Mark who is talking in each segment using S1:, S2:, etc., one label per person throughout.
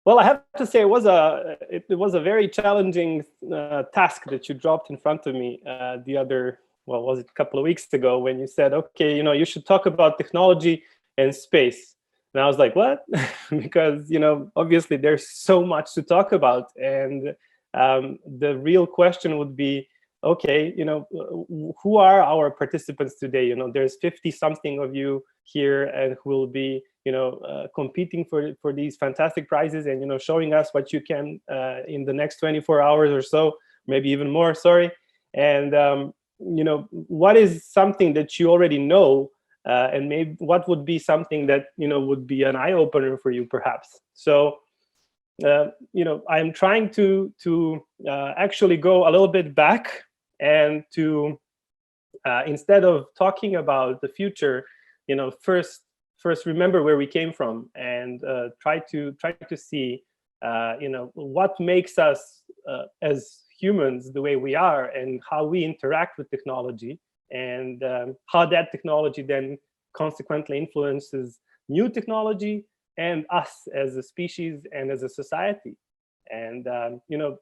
S1: Well, I have to say it was a very challenging task that you dropped in front of me the other, well, was it a couple of weeks ago, when you said, okay, you should talk about technology and space. And I was like, what? Because obviously there's so much to talk about, and the real question would be, okay, who are our participants today? There's 50 something of you here, and who will be competing for these fantastic prizes, and showing us what you can in the next 24 hours or so, maybe even more, sorry. And what is something that you already know, and maybe what would be something that would be an eye-opener for you, perhaps. So I'm trying to actually go a little bit back, and to instead of talking about the future, first remember where we came from, and try to see what makes us as humans the way we are, and how we interact with technology, and how that technology then consequently influences new technology and us as a species and as a society. And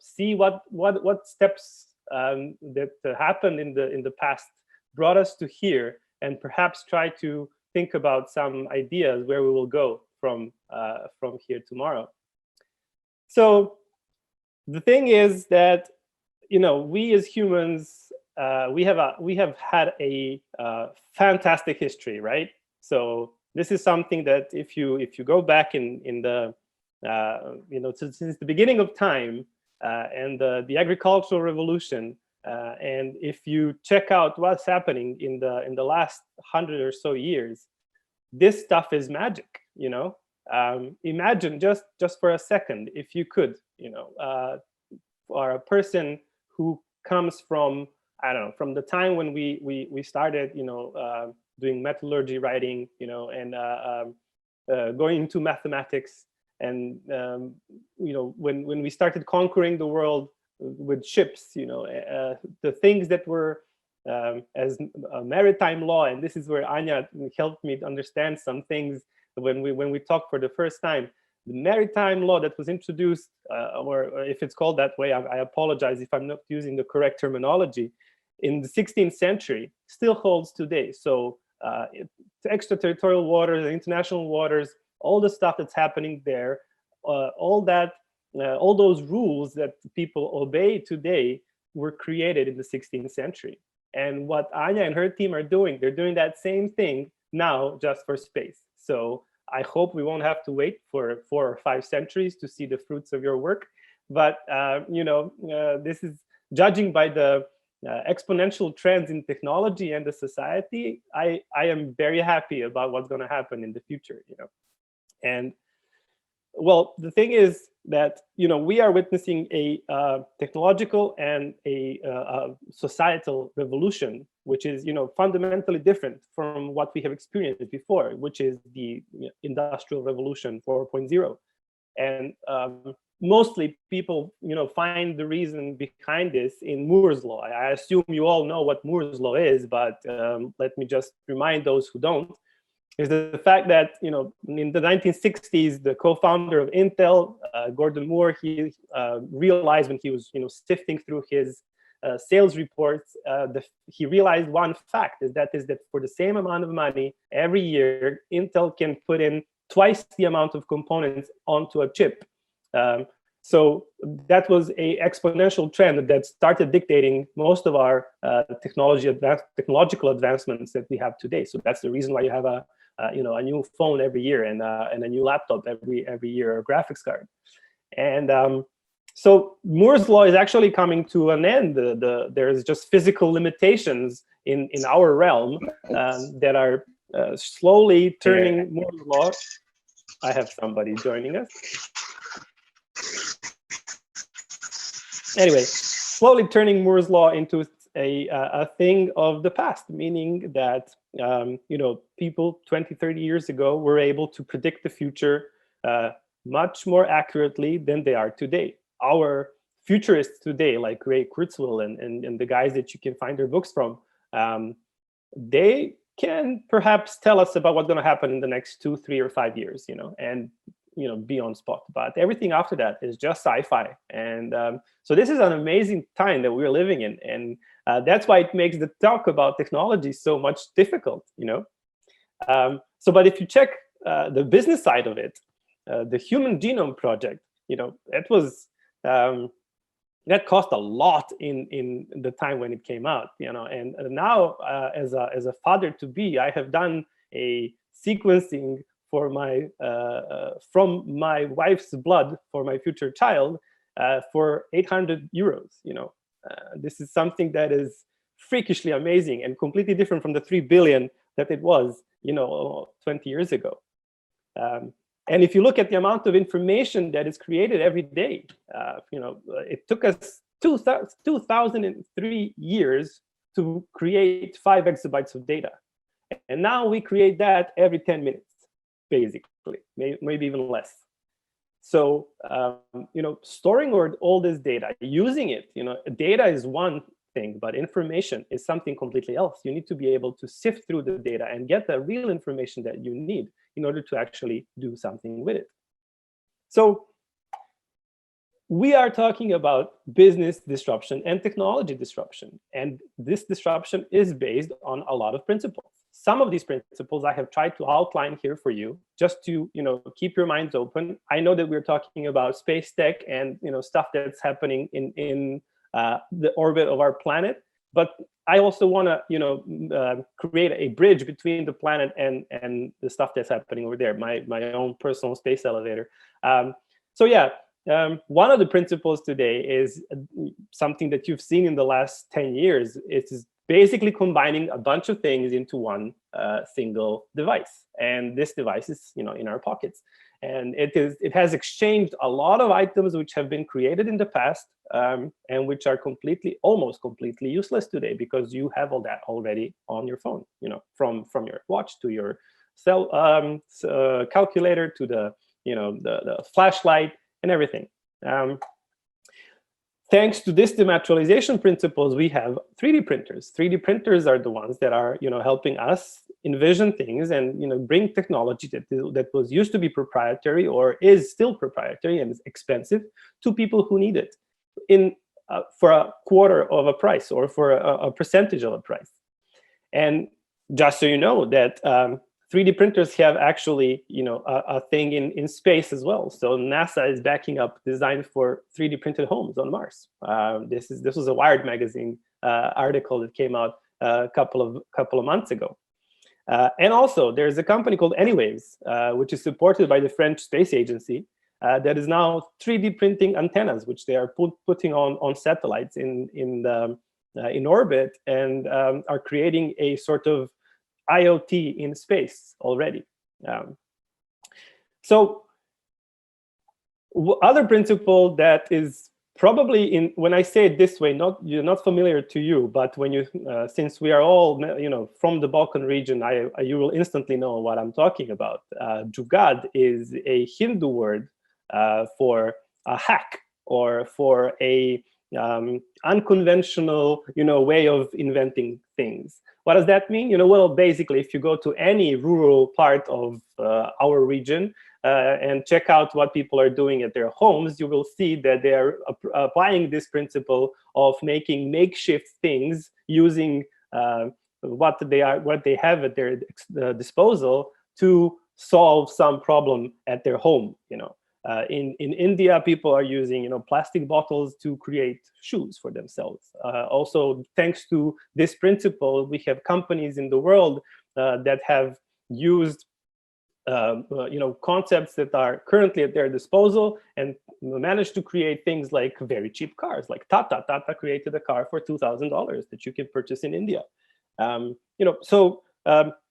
S1: see what steps that happened in the past brought us to here, and perhaps try to think about some ideas where we will go from here tomorrow. So the thing is that we as humans, we have had a fantastic history, right? So this is something that if you go back in the since the beginning of time, and the agricultural revolution, and if you check out what's happening in the last 100 or so years, this stuff is magic. Imagine just for a second, if you could, for a person who comes from, I don't know, from the time when we started, doing metallurgy, writing, and going into mathematics, and when we started conquering the world with ships, the things that were as a maritime law, and this is where Anya helped me understand some things when we talked for the first time. The maritime law that was introduced, or if it's called that way, I apologize if I'm not using the correct terminology, in the 16th century, still holds today. So extraterritorial waters, international waters, all the stuff that's happening there, all those rules that people obey today were created in the 16th century. And what Anya and her team are doing, they're doing that same thing now, just for space. So I hope we won't have to wait for 4 or 5 centuries to see the fruits of your work. But this is, judging by the exponential trends in technology and the society, I am very happy about what's going to happen in the future. And well, the thing is that we are witnessing a technological and a societal revolution, which is fundamentally different from what we have experienced before, which is the Industrial Revolution 4.0. And mostly people find the reason behind this in Moore's law. I assume you all know what Moore's law is, but let me just remind those who don't. Is the fact that in the 1960s, the co-founder of Intel, Gordon Moore, he realized when he was sifting through his sales reports, he realized one fact, is that for the same amount of money every year, Intel can put in twice the amount of components onto a chip. So that was a exponential trend that started dictating most of our technological advancements that we have today. So that's the reason why you have a new phone every year, and a new laptop every year, or graphics card. And so Moore's law is actually coming to an end. There's just physical limitations in our realm that are slowly turning Moore's law. I have somebody joining us. Anyway, slowly turning Moore's law into a thing of the past, meaning that people 20, 30 years ago were able to predict the future much more accurately than they are today. Our futurists today, like Ray Kurzweil and the guys that you can find their books from, they can perhaps tell us about what's going to happen in the next 2, 3, or 5 years, and be on spot. But everything after that is just sci-fi. And so this is an amazing time that we're living in, and that's why it makes the talk about technology so much difficult. But if you check the business side of it, the Human Genome Project, it was that cost a lot in the time when it came out. And now as a father to be, I have done a sequencing for my from my wife's blood for my future child for 800 euros. This is something that is freakishly amazing and completely different from the 3 billion that it was 20 years ago. And if you look at the amount of information that is created every day, it took us 2003 years to create 5 exabytes of data. And now we create that every 10 minutes, basically, maybe even less. So, storing all this data, using it, data is one thing, but information is something completely else. You need to be able to sift through the data and get the real information that you need in order to actually do something with it. So we are talking about business disruption and technology disruption. And this disruption is based on a lot of principles. Some of these principles I have tried to outline here for you, just to keep your minds open. I know that we're talking about space tech and stuff that's happening in the orbit of our planet, but I also want to create a bridge between the planet and the stuff that's happening over there, my own personal space elevator. One of the principles today is something that you've seen in the last 10 years. It's basically combining a bunch of things into one single device. And this device is in our pockets. And it has exchanged a lot of items which have been created in the past and which are almost completely useless today, because you have all that already on your phone, from your watch to your cell calculator to the flashlight and everything. Thanks to this dematerialization principles, we have 3D printers. 3D printers are the ones that are helping us envision things and bring technology that was used to be proprietary or is still proprietary and is expensive to people who need it for a quarter of a price or for a percentage of a price. And just so you know that 3D printers have actually, a thing in space as well. So NASA is backing up design for 3D printed homes on Mars. This was a Wired magazine article that came out a couple of months ago. And also, there's a company called Anywaves, which is supported by the French Space Agency, that is now 3D printing antennas, which they are putting on satellites in orbit, and are creating a sort of IoT in space already. Other principle that is probably when I say it this way, you're not familiar to you, but when you since we are all from the Balkan region, you will instantly know what I'm talking about. Jugad is a Hindu word for a hack or for a unconventional way of inventing things. What does that mean? Well, basically, if you go to any rural part of our region and check out what people are doing at their homes, you will see that they are applying this principle of making makeshift things using what they have at their disposal to solve some problem at their home. In India, people are using plastic bottles to create shoes for themselves. Also, thanks to this principle, we have companies in the world that have used concepts that are currently at their disposal and managed to create things like very cheap cars. Like Tata created a car for $2,000 that you can purchase in India.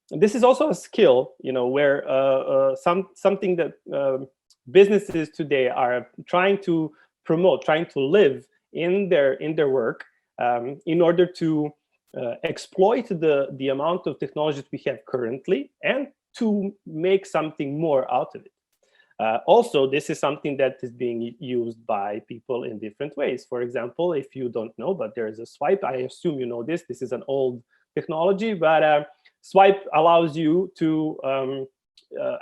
S1: This is also a skill, where something that businesses today are trying to promote, trying to live in their work in order to exploit the amount of technology that we have currently and to make something more out of it. Also, this is something that is being used by people in different ways. For example, if you don't know, but there is a swipe. I assume you know this. This is an old technology, but swipe allows you to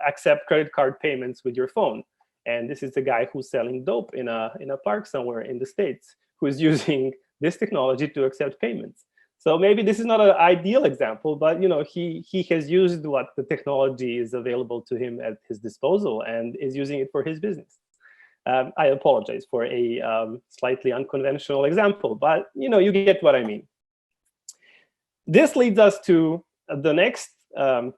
S1: accept credit card payments with your phone. And this is the guy who's selling dope in a park somewhere in the States, who is using this technology to accept payments. So maybe this is not an ideal example, but he has used what the technology is available to him at his disposal and is using it for his business. I apologize for a slightly unconventional example, but you get what I mean. This leads us to the next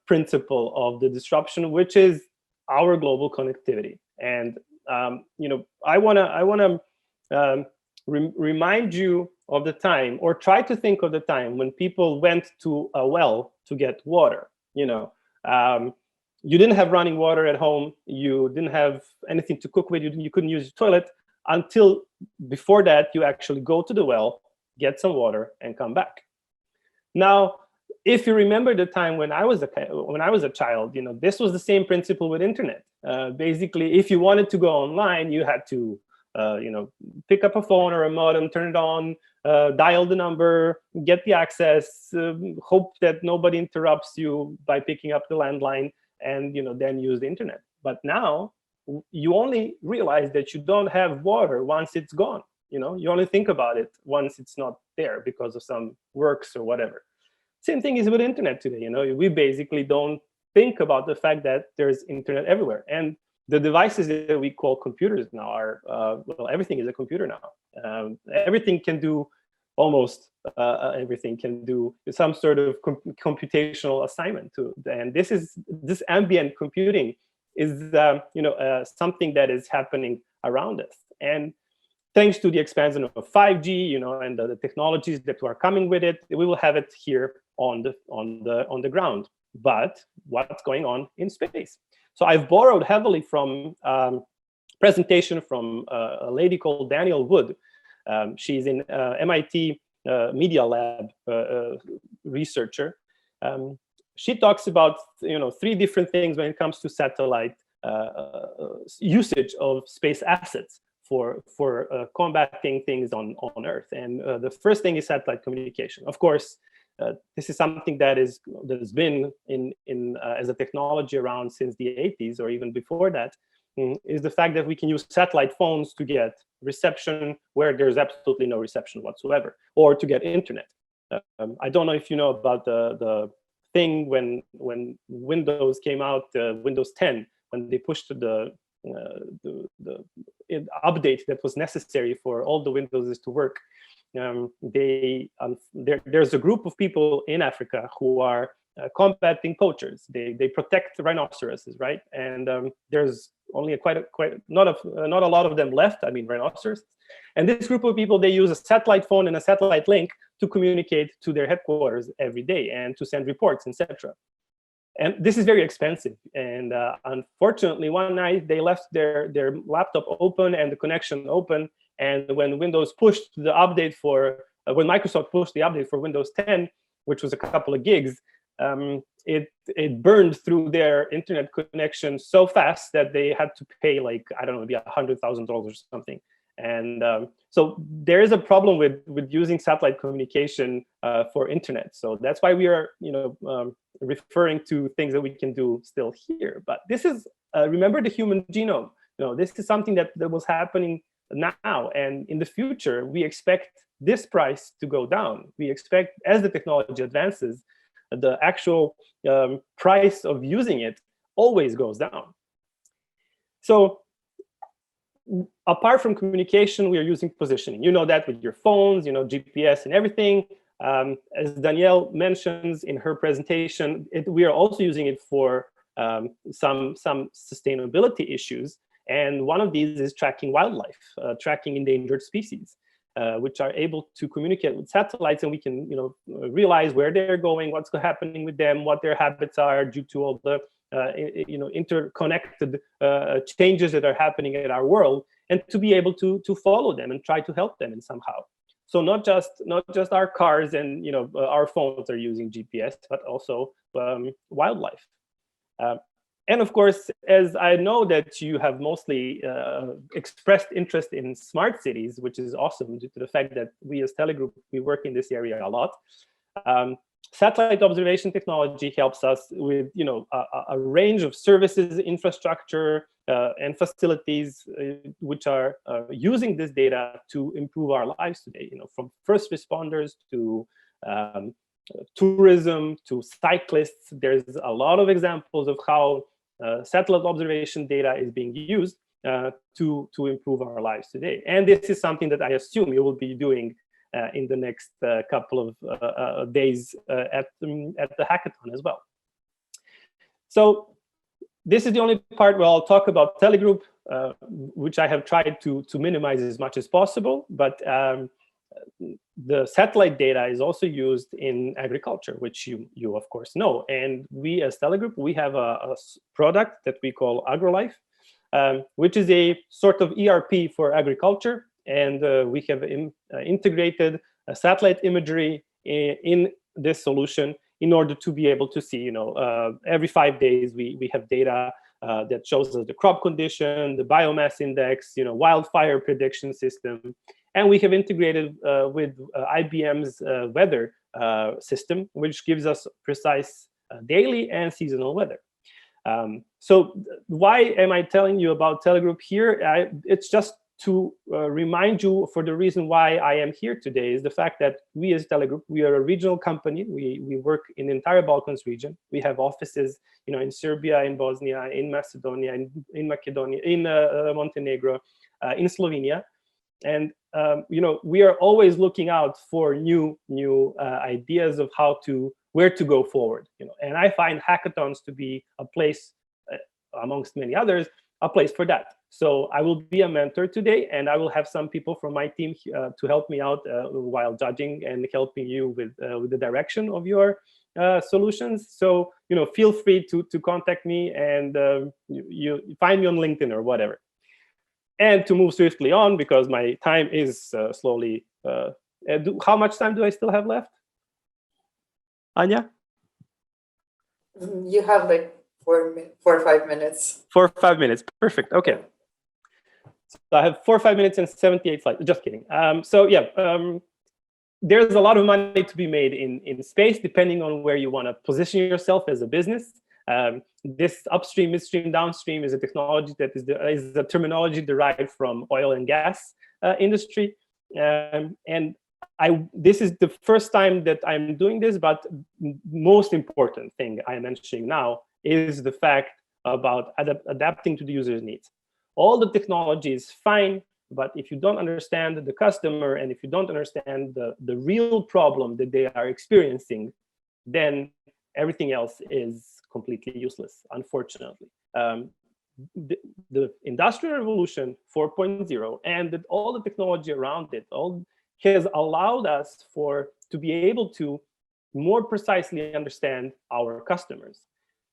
S1: principle of the disruption, which is our global connectivity. And I wanna remind you of the time, or try to think of the time when people went to a well to get water. You didn't have running water at home. You didn't have anything to cook with. You couldn't use the toilet until before that. You actually go to the well, get some water, and come back. Now, if you remember the time when I was a child, this was the same principle with internet. Basically, if you wanted to go online, you had to pick up a phone or a modem, turn it on, dial the number, get the access, hope that nobody interrupts you by picking up the landline, and then use the internet. But now you only realize that you don't have water once it's gone. You only think about it once it's not there because of some works or whatever. Same thing is with internet today. We basically don't think about the fact that there's internet everywhere. And the devices that we call computers now are, well, everything is a computer now. Everything can do, almost everything can do some sort of computational assignment to. And this ambient computing is something that is happening around us. And thanks to the expansion of 5G, and the technologies that are coming with it, we will have it here on the ground. But what's going on in space? So I've borrowed heavily from presentation from a lady called Danielle Wood. She's in MIT Media Lab researcher. She talks about 3 different things when it comes to satellite usage of space assets for combating things on Earth. And the first thing is satellite communication. Of course, this is something that has been in as a technology around since the 80s or even before that, is the fact that we can use satellite phones to get reception where there's absolutely no reception whatsoever, or to get internet. I don't know if you know about the thing when Windows came out, Windows 10, when they pushed the update that was necessary for all the Windowses to work. There's a group of people in Africa who are combating poachers. They protect rhinoceroses, right? And there's only not a lot of them left. I mean, rhinoceros. And this group of people, they use a satellite phone and a satellite link to communicate to their headquarters every day and to send reports, etc. And this is very expensive. And unfortunately, one night they left their laptop open and the connection open. And when Windows pushed the update when Microsoft pushed the update for Windows 10, which was a couple of gigs, it burned through their internet connection so fast that they had to pay like, I don't know, maybe $100,000 or something. And so there is a problem with using satellite communication for internet. So that's why we are, referring to things that we can do still here. But this is, remember the human genome. This is something that was happening now, and in the future, we expect this price to go down. We expect, as the technology advances, the actual price of using it always goes down. So apart from communication, we are using positioning. You know that with your phones, GPS and everything. As Danielle mentions in her presentation, we are also using it for some sustainability issues. And one of these is tracking wildlife, tracking endangered species, which are able to communicate with satellites, and we can, realize where they're going, what's happening with them, what their habits are due to all the, interconnected changes that are happening in our world, and to be able to follow them and try to help them in somehow. So not just our cars and our phones are using GPS, but also wildlife. And of course, as I know that you have mostly expressed interest in smart cities, which is awesome due to the fact that we as TeleGroup, we work in this area a lot. Satellite observation technology helps us with a range of services, infrastructure, and facilities which are using this data to improve our lives today. From first responders to tourism to cyclists. There's a lot of examples of how satellite observation data is being used to improve our lives today. And this is something that I assume you will be doing in the next couple of days at the hackathon as well. So this is the only part where I'll talk about TeleGroup, which I have tried to minimize as much as possible. But the satellite data is also used in agriculture, which you of course know. And we as TeleGroup, we have a product that we call AgroLife, which is a sort of ERP for agriculture. And we have integrated satellite imagery in this solution in order to be able to see, every 5 days we have data that shows us the crop condition, the biomass index, wildfire prediction system. And we have integrated with IBM's weather system, which gives us precise daily and seasonal weather. So why am I telling you about TeleGroup here? It's just to remind you for the reason why I am here today is the fact that we as TeleGroup, we are a regional company. We work in the entire Balkans region. We have offices, in Serbia, in Bosnia, in Macedonia, in Macedonia, in Montenegro, in Slovenia. And we are always looking out for new ideas of where to go forward. And I find hackathons to be a place, amongst many others, a place for that. So I will be a mentor today, and I will have some people from my team to help me out while judging and helping you with the direction of your solutions. So feel free to contact me, and you find me on LinkedIn or whatever. And to move swiftly on, because my time is slowly. How much time do I still have left, Anya?
S2: You have like 4 or 5 minutes.
S1: 4 or 5 minutes. Perfect. Okay. So I have 4 or 5 minutes and 78 slides. Just kidding. So yeah, there's a lot of money to be made in space, depending on where you want to position yourself as a business. This upstream, midstream, downstream is a technology that is a terminology derived from oil and gas industry. And this is the first time that I'm doing this, but most important thing I'm mentioning now is the fact about adapting to the user's needs. All the technology is fine, but if you don't understand the customer and if you don't understand the real problem that they are experiencing, then everything else is completely useless, unfortunately. The Industrial Revolution 4.0 and all the technology around it all has allowed us to be able to more precisely understand our customers.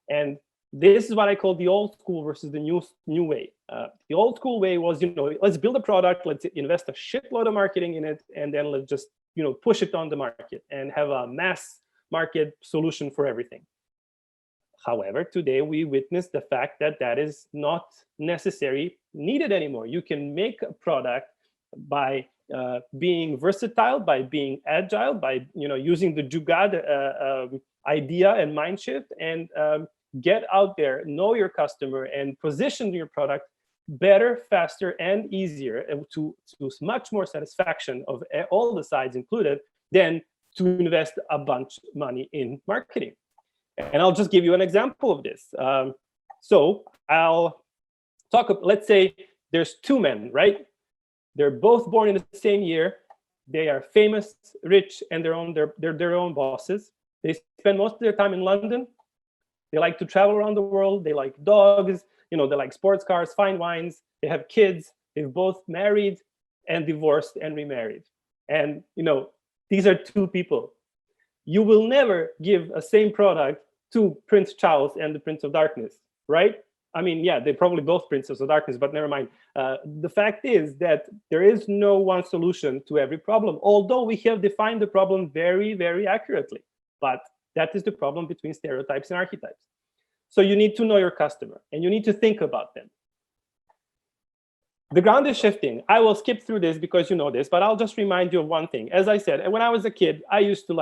S1: And this is what I call the old school versus the new way. The old school way was, let's build a product, let's invest a shitload of marketing in it, and then let's just, push it on the market and have a mass market solution for everything. However, today we witness the fact that that is not necessarily needed anymore. You can make a product by being versatile, by being agile, by using the Jugad idea and mind shift, and get out there, know your customer, and position your product better, faster, and easier to much more satisfaction of all the sides included than to invest a bunch of money in marketing. And I'll just give you an example of this. So I'll talk, let's say there's two men, right? They're both born in the same year. They are famous, rich, and they're their own bosses. They spend most of their time in London. They like to travel around the world. They like dogs, they like sports cars, fine wines. They have kids. They've both married and divorced and remarried. And, these are two people. You will never give a same product to Prince Charles and the Prince of Darkness, right? I mean, yeah, they're probably both Princes of Darkness, but never mind. The fact is that there is no one solution to every problem, although we have defined the problem very, very accurately. But that is the problem between stereotypes and archetypes. So you need to know your customer, and you need to think about them. The ground is shifting. I will skip through this because you know this, but I'll just remind you of one thing. As I said, when I was a kid, I used to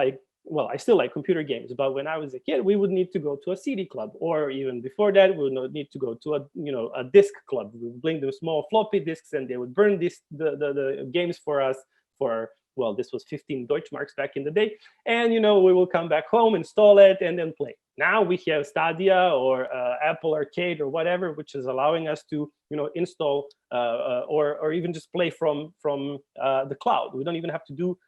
S1: well, I still like computer games, but when I was a kid, we would need to go to a CD club, or even before that, we would need to go to a disc club. We would bring them small floppy disks, and they would burn the games for us for, well, this was 15 Deutschmarks back in the day, and we will come back home, install it, and then play. Now we have Stadia or Apple Arcade or whatever, which is allowing us to install or even just play from the cloud. We don't even have to do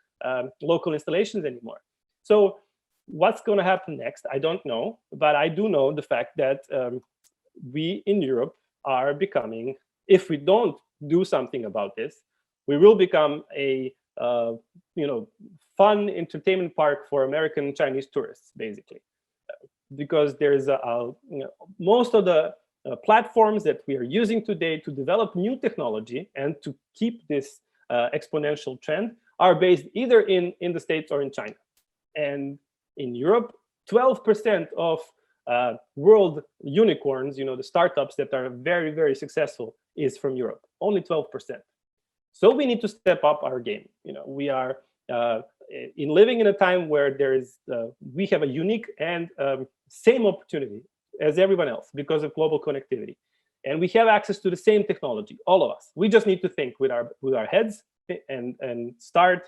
S1: local installations anymore. So what's going to happen next? I don't know, but I do know the fact that we in Europe are becoming, if we don't do something about this, we will become a fun entertainment park for American and Chinese tourists, basically, because there's most of the platforms that we are using today to develop new technology and to keep this exponential trend are based either in the States or in China. And in Europe, 12% of world unicorns, the startups that are very, very successful, is from Europe. Only 12%. So we need to step up our game. We are living in a time where we have a unique and same opportunity as everyone else because of global connectivity, and we have access to the same technology, all of us. We just need to think with our heads and start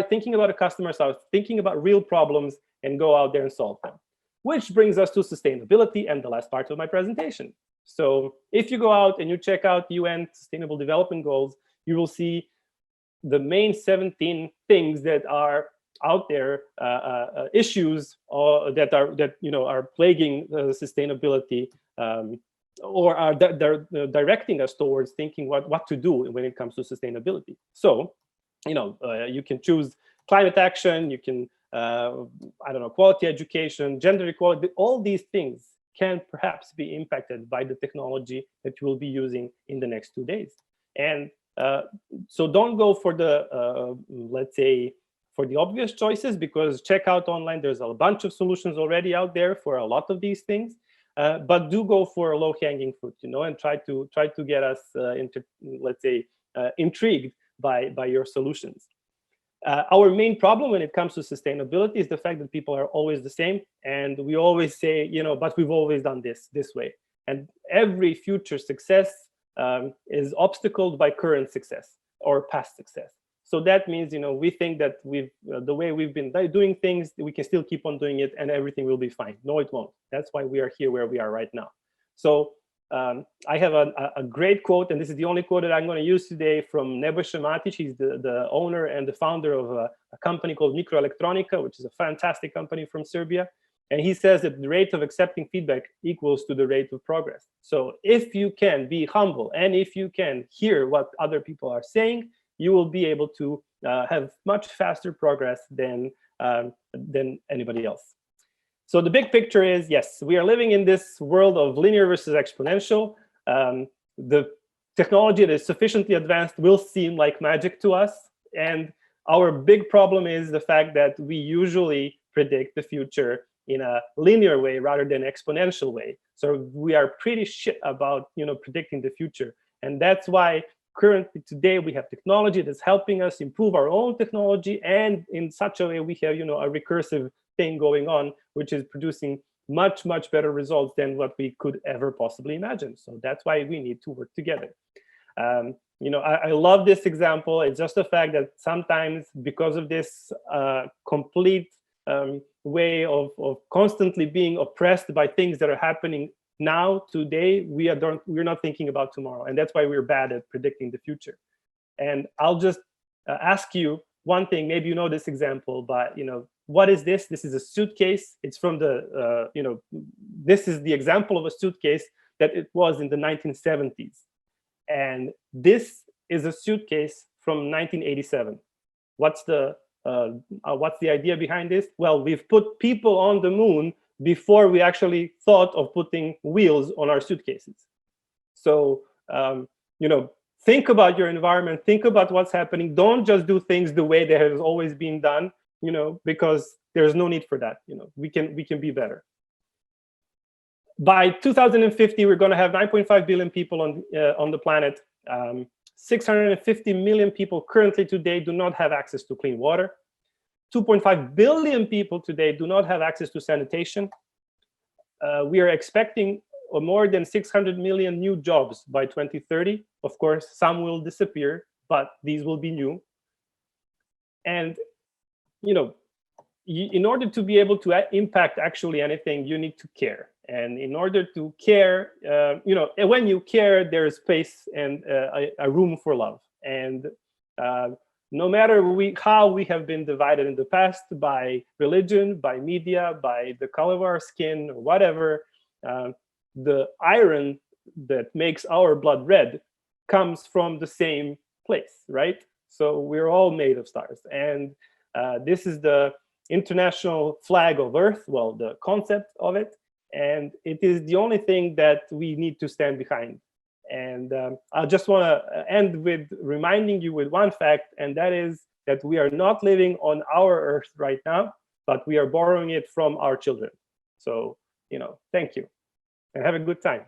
S1: thinking about a customer, start thinking about real problems, and go out there and solve them. Which brings us to sustainability and the last part of my presentation. So if you go out and you check out UN Sustainable Development Goals, you will see the main 17 things that are out there, issues that are plaguing sustainability, or are they're directing us towards thinking what to do when it comes to sustainability. So you can choose climate action, you can quality education, gender equality. All these things can perhaps be impacted by the technology that you will be using in the next 2 days. And so don't go for the, let's say, for the obvious choices, because check out online, there's a bunch of solutions already out there for a lot of these things. But do go for low-hanging fruit, and try to get us intrigued by your solutions. Our main problem when it comes to sustainability is the fact that people are always the same, and we always say, but we've always done this way. And every future success is obstacled by current success or past success. So that means, we think that the way we've been doing things, we can still keep on doing it and everything will be fine. No, it won't. That's why we are here where we are right now. So I have a great quote, and this is the only quote that I'm going to use today, from Nebojša Matić. He's the owner and the founder of a company called Mikroelektronika, which is a fantastic company from Serbia. And he says that the rate of accepting feedback equals to the rate of progress. So if you can be humble and if you can hear what other people are saying, you will be able to have much faster progress than anybody else. So the big picture is, yes, we are living in this world of linear versus exponential. The technology that is sufficiently advanced will seem like magic to us. And our big problem is the fact that we usually predict the future in a linear way rather than exponential way. So we are pretty shit about predicting the future. And that's why currently today we have technology that's helping us improve our own technology, and in such a way we have a recursive thing going on, which is producing much, much better results than what we could ever possibly imagine. So that's why we need to work together. I love this example. It's just the fact that sometimes because of this complete way of constantly being oppressed by things that are happening now, today, we're not thinking about tomorrow. And that's why we're bad at predicting the future. And I'll just ask you one thing. Maybe you know this example, but what is this? This is a suitcase. It's from the, this is the example of a suitcase that it was in the 1970s. And this is a suitcase from 1987. What's the idea behind this? Well, we've put people on the moon before we actually thought of putting wheels on our suitcases. So, think about your environment, think about what's happening. Don't just do things the way that has always been done, because there's no need for that. We can be better. By 2050, we're going to have 9.5 billion people on the planet. 650 million people currently today do not have access to clean water. 2.5 billion people today do not have access to sanitation. We are expecting more than 600 million new jobs by 2030. Of course, some will disappear, but these will be new. And, in order to be able to impact actually anything, you need to care. And in order to care, when you care, there is space and a room for love. And no matter how we have been divided in the past by religion, by media, by the color of our skin, or whatever, the iron that makes our blood red comes from the same place, right? So we're all made of stars. And this is the international flag of Earth, well, the concept of it. And it is the only thing that we need to stand behind. And I just want to end with reminding you with one fact, and that is that we are not living on our Earth right now, but we are borrowing it from our children. So, thank you and have a good time.